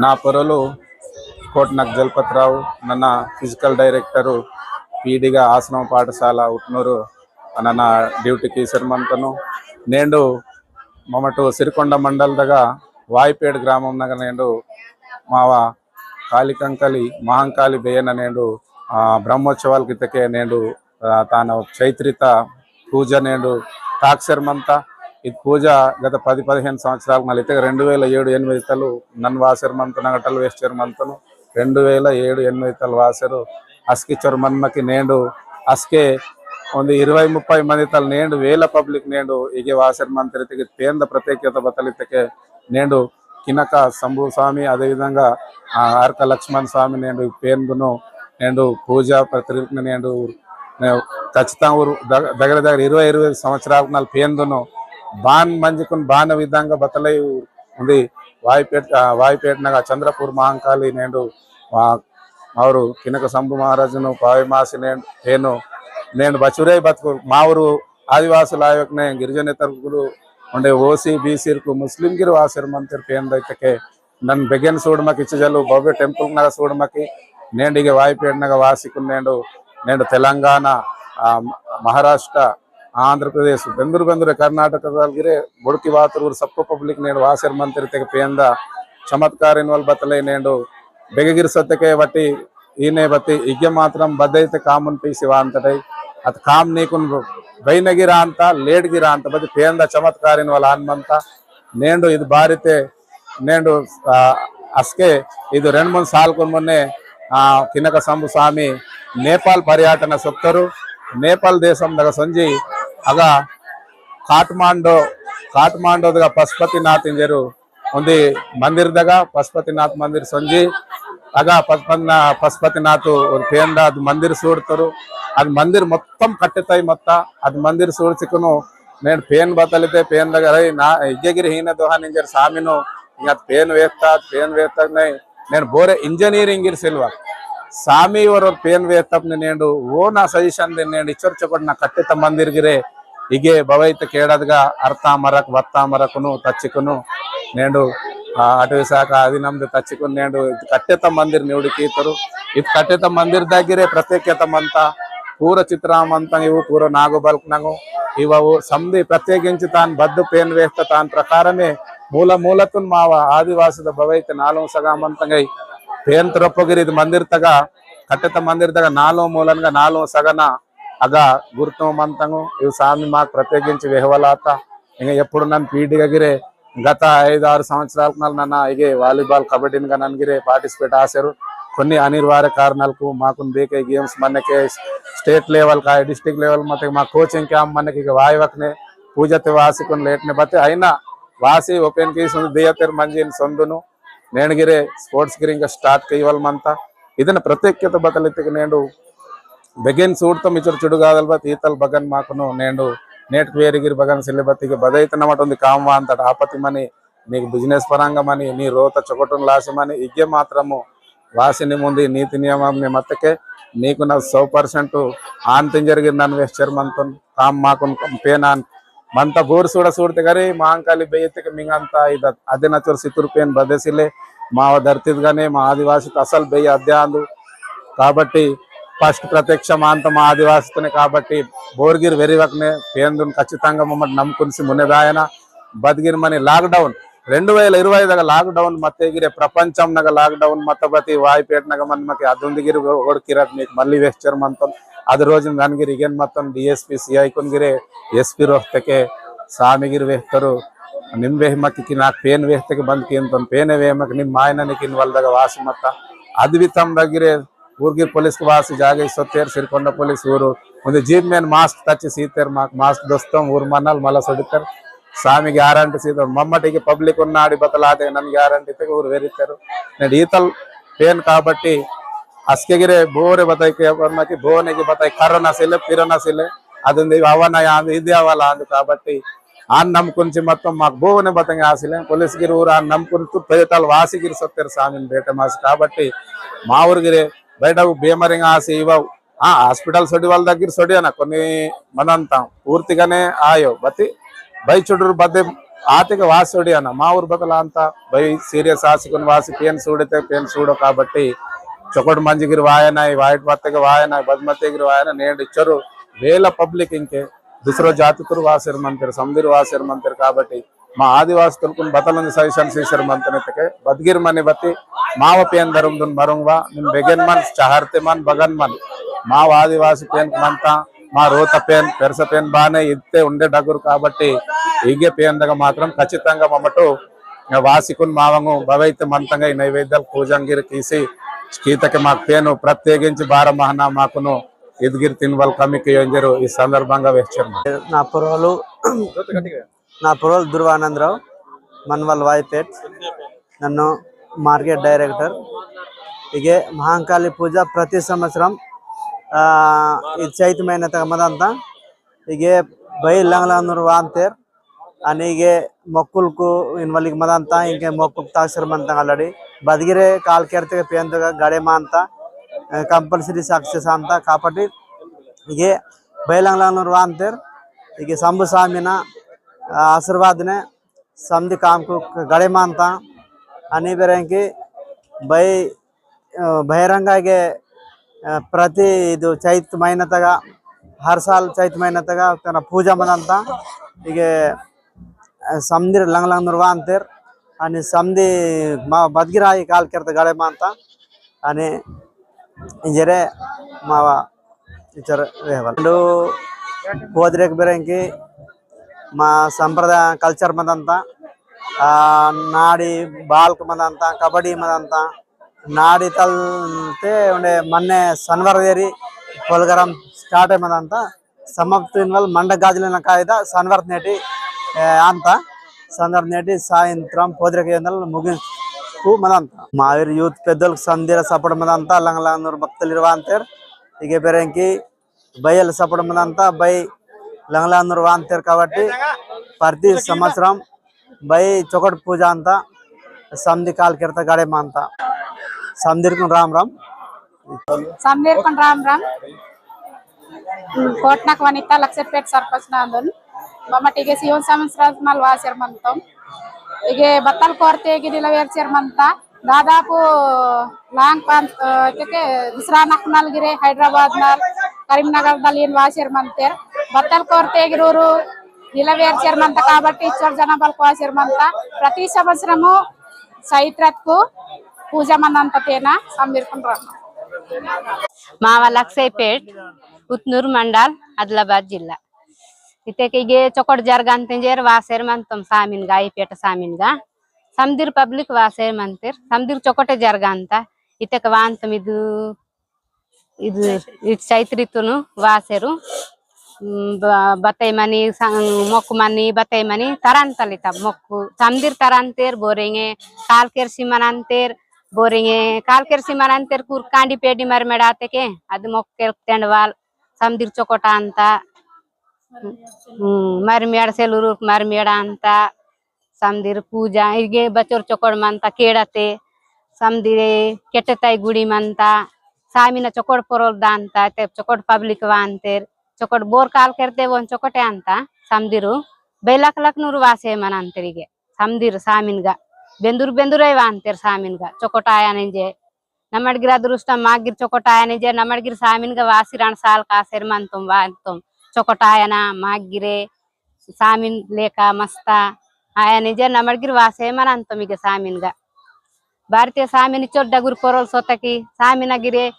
నా పొరలు కోటనక్ జలపతిరావు ನನ್ನ ఫిజికల్ డైరెక్టరు పీడిగా ఆశ్రమ పాఠశాల ఉట్నూరు ನನ್ನ ಡ್ಯೂಟಿಗೆ ಸೇರ್ಮಂತನು నేను మొమటు సిరికొండ మండలదగా వాయిపేడ్ గ్రామంనగ నేను మావ కాళికంకలి మహంకాళి బేయన నేను బ్రహ్మోత్సవాల కితకే నేను తాను చైత్రిత పూజ నేను తాక్సర్మంత ఇది పూజ గత 10-15 సంవత్సరాలకు మళ్ళీ 2007-8 తలు నన్ను వాసర్మంత నగటలు వేస్చర్మంతను 2007-8 తలు వాసరు అస్కి చొరమన్మకి నేను అస్కే ಒಂದು 20-30 ಮಂದಿ ತಲ್ ನೇಂಡು ವೇಲ ಪಬ್ಲಿಕ್ ನೇಂಡು ಹೀಗೆ ವಾಸರ್ ಮಂತ್ರಿತಿಗೆ ಪೇಂದ ಪ್ರತ್ಯೇಕತೆ ಬತ್ತಲಿದ್ದಕ್ಕೆ ನೇಂಡು ಕಿನಕ ಶಂಭು ಸ್ವಾಮಿ ಅದೇ విధంగా ఆర్క లక్ష్మణ్ స్వామి నేను పేందును నేను పూజా ప్రతిని నేను ఖచ్చితంగా దగ్గర 20-25 సంవత్సరాలకు నాలుగు పేందును బాన్ మంజుకుని బాణ విధంగా బతలై ఉంది వాయిపేటనగా చంద్రపూర్ మహంకాళి నేను ಅವರು ಕಿನಕ ಶಂಭು మహారాజును పావిమాసి నేను బచురై బతుకు మా ఊరు ఆదివాసుల ఆయొక్కనే గిరిజనేతరులు ఉండే ఓసీ బీసీలకు ముస్లిం గిరి వాసర్ మంత్రి పేందైతే నన్ను బెగన్ చూడమకి ఇచ్చజలు భవ్య టెంపుల్ నగ చూడమకి నేను ఇక వాయిపేటనగా వాసికు నేను తెలంగాణ మహారాష్ట్ర ఆంధ్రప్రదేశ్ బెందురు కర్ణాటక గిరే బుడికి వాతూరు సప్పు పబ్లిక్ నేను వాసర్ మంత్రి తెగ పేంద చమత్కారిన వాళ్ళు బతలై నేను ಬೆಗಗಿರಿ ಸತ್ಯಕ್ಕೆ ಬಟ್ಟಿ ಈನೇ ಬತ್ತಿ ಈಗ ಮಾತ್ರ ಬದ್ದೈತೆ ಕಾಮನ್ ಪೀಸಿವ ಅಂತಟೈ ಅದು ಕಾಮ್ ನೀಕು ಬೈನಗಿರ ಅಂತ ಲೇಡ್ಗಿರ ಅಂತ ಬತ್ತಿ ಪೇಂದ ಚಮತ್ಕಾರಿನ వాళ్ళ ಹನುಮಂತ ನೇಂಡು ಇದು ಬಾರಿತೆ ನೇಂಡು ಅಸ್ಕೆ ಇದು 2-3 ಸಾಲ್ಕು ಮೊನ್ನೆ ಕಿನಕ ಶಂಭು ಸ್ವಾಮಿ ನೇಪಾಲ್ ಪರ್ಯಟನ ಸೊತ್ತರು ನೇಪಾಲ್ ದೇಶಂದಾಗ ಸಂಜಿ ಆಗ ಕಾಠ್ಮಾಂಡೋದಾಗ ಪಶುಪತಿನಾಥ್ ಇಂಜರು ಒಂದು ಮಂದಿರದಾಗ ಪಶುಪತಿನಾಥ್ ಮಂದಿರ ಸಂಜಿ ಆಗ ಪಶುಪತಿನಾಥ್ ಪೇಂದ ಅದು ಮಂದಿರ ಸೂಡ್ತಾರು ಅದು ಮಂದಿರ ಮೊತ್ತಂ ಕಟ್ಟೆತಾಯಿ ಮತ್ತ ಅದು ಮಂದಿರ ಸೂಡ್ಸಿಕನು నేను పేన్ బతలితే పేన్ దగ్గర నా ఇగ్గగిరి హీన దోహ నింజర్ సామిను ఇంకా పేన్ వేస్తా నేను ಬೋರೆ ಇಂಜಿನಿಯರಿಂಗ್ ಇರ್ಸಿಲ್ವ ಸಾಮಿ ಅವರು ಪೇನ್ ವೇಸ್ತಪ್ನ నేను ಓ ನಾ ಸಜೆಷನ್ నేను ಇಚ್ಚರ್ಚಪಡ್ ನಾ ಕಟ್ಟೆತ ಮಂದಿರ್ಗಿರೆ ಹೀಗೆ ಭವೈತ ಕೇಳದ್ಗ ಅರ್ಥ ಮರಕ್ ವತ್ತ ಮರಕುನು ತಚ್ಚಿಕುನು నేను అటవీ శాఖ అది నమ్ದು తచ్చుకుని నేను కట్టెత మందిర్ నివుడికీతరు ఇది కట్టెత మందిర్ దగ్గరే ప్రత్యేకత పూర చిత్రామంతం ఇವು పూర నాగుబల్కనంగు ఇవవు సంధి ప్రత్యేకించి తాను బద్దు పేన్ వేస్తా తాను ప్రకారమే మూలతున్ మా ఆదివాసుల భవైతే 4 సగమంతంగా పేన్ త్రొప్పగిరి ఇది మందిర్ తగా కట్టెత మందిర్ తగా 4 మూలన్గా 4 సగన అగ గుర్తమంతంగు ఇవి స్వామి మాకు ప్రత్యేకించి వెహవలాత ఇంకా ఎప్పుడు నన్ను పీడిగగిరే గత 5-6 సంవత్సరాలకు నన్ను ఇగే వాలీబాల్ కబడ్డీగా నన్గిరే పార్టిసిపేట్ ఆశారు కొన్ని అనివార్య కారణాలకు మాకు దేకే గేమ్స్ మనకే స్టేట్ లెవెల్ का डिस्ट्रिक्ट लेवल ಮತ್ತೆ మా కోచింగ్ క్యాంప్ మనకి వాయవకనే పూజతే వాసికొని లేట్నే బతే అయినా వాసి ఓపెన్ కేస్ దేయతర్ మంజిన్ సొందును నేనుగిరే స్పోర్ట్స్ గిరింగా స్టార్ట్ కైవల్మంత ಇದನ್ನ ಪ್ರತ್ಯೇಕತೆ ಬದಲಿತಿಗೆ నేను ಬೆಗೆನ್ ಸೂಡ್ತಮ್ ಇಚರ್ ಚುಡುಗಾದಲ್ ಬತ್ ಈತಲ್ ಬಗನ್ ಮಾಕನು నేను నేటికి వేరిగిరి బగన్ సిల్లబత్తికి బదైతనమాట ఉంది కామ్వా అంతట ఆపతి మని నీకు బిజినెస్ పరంగమని నీ రోత చొకటును లాసమని ఇగ్గే మాత్రము వాసిని ముందు నీతి నియమం మత్తకే నీకు నా 100% ఆంతం జరిగింది నన్ను వేశ్చర్మంతం కామ్ మాకు పేనాన్ మంత బోర్ చూడితే గారి మహంకాళి బెయ్యతికి మింగంత ఇది అదే నచ్చరు సితురు పేన్ బదసిలే మా ధర్తిగానే మా ఆదివాసికి అసలు బెయ్య అద్దె అందు కాబట్టి ఫస్ట్ ప్రత్యక్ష మాంత మా ఆదివాసితోనే కాబట్టి బోర్గిరి వెరివకనే పేందుని ఖచ్చితంగా మమ్మల్ని నమ్ముకుని మున్నదాయన బద్గిరి మని లాక్డౌన్ 2020 దాకా లాక్డౌన్ మత్తగిరి ప్రపంచం నగ లాక్డౌన్ మత్తబతి వాయిపేటనగ మన్మకి అదుందిగిరి ఓడికిరట్ మీకు మళ్ళీ వేస్చర్ మంతం అది రోజు గన్గిరి ఇగన్ మొత్తం డిఎస్పీ సిఐ కొన్గిరి ఎస్పీ రోహ్తకే సామిగిరి వేస్తారు ನಿಮ್ ವೇಹಮಕ್ಕೆ నాకు ಪೇನ್ ವೇಹತೆಗೆ ಬಂದ್ ಕೇಂತ ಪೇನೆ ವೇಹಮಕ್ಕೆ ನಿಮ್ ಮಾಯನನಿಗೆ ಇನ್ವಲ್ದಾಗ ವಾಸಿ ಮತ್ತ ಅದ್ವಿತಂ దగ్గరే ಊರ್ಗಿರ್ ಪೊಲೀಸ್ ವಾಸಿ ಜಾಗ ಸೊತ್ತೇರ್ ಸಿರ್ಕೊಂಡ ಪೊಲೀಸ್ ಊರು ಒಂದು ಜೀಪ್ ಮೇನ್ ಮಾಸ್ಕ್ ತಚ್ಚಿ ಸೀತೇರ್ ಮಾಸ್ಕ್ ದೋಸ್ತಂ ಊರ್ ಮನ್ನಲ್ ಮಲ ಸೊಡಿತಾರ ಸ್ವಾಮಿ ಗ್ಯಾರಂಟಿ ಸೀತ ಮಮ್ಮಟಿಗೆ ಪಬ್ಲಿಕ್ ఉన్నాడి బతలాదే నన్ను గ్యారంటీ తెగ ఊరు వెరితారు నేను ఈతల్ పేన్ కాబట్టి అస్కెగిరే ಬೋರೆ ಬತೈಕೆ ಮಕ್ಕೆ ಬೋನೆಗೆ ಬತೈ ಕರೋನಾ ಸಿಲೆ ಪಿರೋನಾ ಸಿಲೆ ಅದೊಂದು ಅವನ ఇది అవ్వాలా అందు కాబట్టి ఆన్ నమ్ముకుంచి మొత్తం మాకు బోనే బతంగా ఆశలే పోలీస్ గిరి ఊరు ఆన్ నమ్ముకుంటూ పేదలు వాసిగిరి సొత్తారు స్వామిని బేట మాసి కాబట్టి మా ఊరిగిరే బయట బీమరింగ్ ఆశ ఇవ్వవు హాస్పిటల్ సొడి వాళ్ళ దగ్గర సొడి అన్న కొన్ని మనంతా పూర్తిగానే ఆయో బతి బై చుట్టూరు బద్దె ಆತಿಗೆ ವಾಸಿ ಹೊಡಿಯೋಣ ಮಾ ಊರ್ ಬದಲ ಅಂತ ಬೈ ಸೀರಿಯಸ್ ಹಾಸಿಕೊಂಡು ವಾಸಿ ಪೇನ್ ಸೂಡಿತೆ ಪೇನ್ ಸೂಡೋ కాబట్టి చొకటి మంజిగిరి వాయన వైట్ బత్తకి వాయన బద్మతిగిరి వాయన నేడు ఇచ్చరు వేల పబ్లిక్ ఇంకే దుసరో జాతితురు వాసిర్ మంతిరు సముదిరు వాసిర్ మంతిరు కాబట్టి మా ఆదివాసులకు బతలంది సజెషన్ చేశారు మంతనెతకే బద్గిర్ మని బతి మావ పేన్ దరుందున్ మరుంగ్వా నిమ్ బెగన్ మన్ చహర్తే మన్ బగన్ మన్ మా ఆదివాసి పేన్ మంతా మా రోత పేన్ పెరస పేన్ బానే ఇద్దే ఉండే డగురు కాబట్టి ఈగే పేన్ దగ్గర మాత్రం ఖచ్చితంగా మమ్మటు వాసికున్ మావంగు భవైతే మంతంగా ఈ నైవేద్యాలు పూజంగిరి తీసి గీతకి మాకు పేను ప్రత్యేకించి భార మహనా మాకును ఎదిగిరి తినవల్ కమికి ఎంజరు ఈ సందర్భంగా వేచారు నా పురోలు దుర్వానందరావు మన్వల్ వాయిపేట్ నన్ను మార్కెట్ డైరెక్టర్ ఇగే మహాకాళి పూజ ప్రతి సంవత్సరం ఈ చైతమైన మదంతా ఇగే బై లంగలందరు వాంతేర్ అని ఇగే మొక్కులకు ఇన్వలికి మదంతా ఇంకే మొక్కుకు తాక్షరమంతా ఆల్రెడీ బదిగిరే కాల్ కెర్తగా పేంతగా గడేమా అంతా కంపల్సరీ సక్సెస్ అంతా కాబట్టి ఇగే బై లంగలందరు వాంతేర్ ఇగే సంబు సామిన आशीर्वाद ने समझ काम को गड़े मानता अनी बेरे की बई बहिरंग के प्रति ಇದು ಚೈತ್ರ ಮೈನತಗ हर साल चैत्र ಮೈನತಗ ತನ पूजा मनंತ इगे समंदिर लंग लंग नुरवा अंतर आणि समदी मा बदगिराई काल करते गड़े मानता आणि इंजरे मावा इचर रेवल दो पोदरेक बेरे की మా సంప్రదాయ కల్చర్ మదంతా నాడి బాల్క్ మదంతా కబడ్డీ మదంతా నాడి తల్తే ఉండే మొన్నే సన్వర్దేరి పొలగరం స్టార్ట్ అయ్యదంతా సమాప్తి మండ గాజులైన కాయిదా సన్వర్త్ నేటి అంత సందర్భ నేటి సాయంత్రం పోదరిక ముగింపు మదంతా మావిర్ యూత్ పెద్దలకు సంధిర సపోర్ట్ మదంతా లంగలందరు భక్తులు ఇరువాంతేర్ ఇగే బెరంకి బయలు సపోర్ట్ మదంతా బై లంగలందరు వాంతేరు కాబట్టి ప్రతి సంవత్సరం బై చొకటి పూజ అంతా సంధి కాల్ కెర్త గడే మాంత సంధిర్కు రామ్ రామ్ సంధిర్కు రామ్ రామ్ కోట్నక్ వనిత లక్షపేట్ సర్పంచ్ నాందన్ మమ్మటిగే సియోన్ సంవత్సరాల మల్ వాసర్ మంతం ఇగే బత్తల్ కోర్తే గిరిల వేర్చర్ మంత దాదాపు లాంగ్ పాంత్ కే దుసరా నక్నల్ గిరే హైదరాబాద్ నల్ కరీంనగర్ దలియన్ వాసర్ మంతేర్ బత్తల్ కోర్తే గిరూరు నిలవేర్చర్ మంత కాబట్టి ఇచ్చర్ జనాభాలకు వాసర్ మంత ప్రతి సంవత్సరము చైత్రత్కు పూజ మనంత తేనా సంధిర్కు రామ్ मावा लक्षपेट उतनूर मंडल आदिलाबाद जिल्हा इथे गे चोकट जरगांतेंजेर वासेर मंतम सामिनगा पेट सामिनगा समदीर पब्लिक वासेर मंतेर समदीर चोकटे जरगांता इथे वांतम ಇದು ಚೈತ್ರಿತುನು ವಾಸೆರು ಬತ್ತೈಮನಿ ಮೊಕ್ಕುಮನಿ ಬತ್ತೈಮನಿ ತರಂತಲಿತ ಮೊಕ್ಕು ಸಮದಿರ್ ತರಂತೇರ್ ಬೋರಿಂಗೆ ಕಾಲ್ಕೆರ್ಸಿ ಮನಂತೇರ್ ಬೋರಿಂಗೆ ಕಾಲ್ಕೆರ್ಸಿ ಮನಂತೇರ್ ಕುರ್ಕಾಂಡಿ ಪೇಡಿ ಮರ್ಮೆಡಾತೆಕೆ ಅದು ಮೊಕ್ಕೆಲ್ತೆಂಡವಾಲ್ ಸಮದಿರ್ ಚೊಕೊಟ ಅಂತ ಮರ್ಮೇಡ ಸೆಲೂರು ಮರ್ಮೇಡ ಅಂತ ಸಮದಿರ್ ಪೂಜಾ ಹೀಗೆ ಬಚ್ಚೋರ್ ಚೊಕೊಡ್ ಮಂತ ಕೇಳತೆ ಸಮದಿರೆ ಕೆಟ್ಟತಾಯಿ ಗುಡಿ ಮಂತ सामिना चोकट पोरोल दांता ते चोकट पब्लिक वांतेर चोकट बोर काल करते वन चोकटे अंता समदिरु बेलक लक नूर वासे मनंतरिगे समदिर सामिनगा बेंदुर बेंदुरे वांतेर सामिनगा चोकट आयानेजे नमडगिर अदृष्ट मागिर चोकट आयानेजे नमडगिर सामिनगा वासिरान साल कासेर मंतुम वांतुम चोकट आयाना मागिरे सामिन लेका मस्ता आयानेजे नमडगिर वासे मनंतुमिगे सामिनगा भारतीय सामिनी चोट डगुर पोरोल सोतकी सामिना गिरे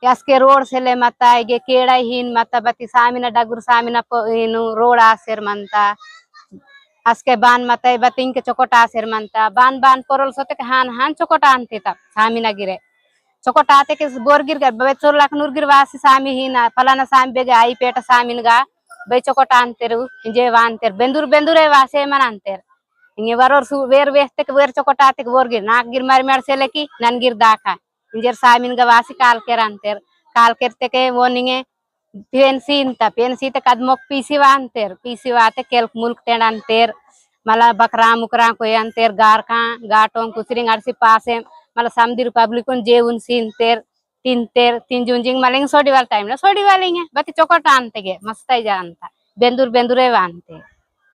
यास्के रोड से ले मता इगे केड़ा हीन मता बती सामिना डगुर सामिना इनु रोड आसेर मनता अस्के बान मता बतिंग के चोकोटा आसेर मनता बान बान पोरोल सोतके हान हान चोकोटा आनते तब सामिना गिरे चोकोटा आते के बोरगिर कर बे चोर लाख नूरगिर वासी सामी हीना फलाना सामी बेगे आई पेट सामिनगा बे चोकोटा आनतेरु इंजे वांतेर बेंदुर बेंदुरे वासे मनंतेर इंगे वरोर वेर वेस्ते वेर चोकोटा आते बोरगिर नागिर मरमेड सेलेकी ननगिर दाखा इंजर सामिनगा वासी काल केर ते के वोनिंगे पेनसी ते कदमोक पीसी वाते केल्क मुल्क तेंडंतेर मला बकरा मुकरा को अंतेर गारका गाटों कुसरिंग अरसी पासे मला समदिर पब्लिकुन जेउन सीनतेर तीन मलिंग सोडी वाल टाइम ना सोडी वालिंगे बती चोकोटा अंतेगे मस्ताई जानता बेंदुर बेंदुरे वांते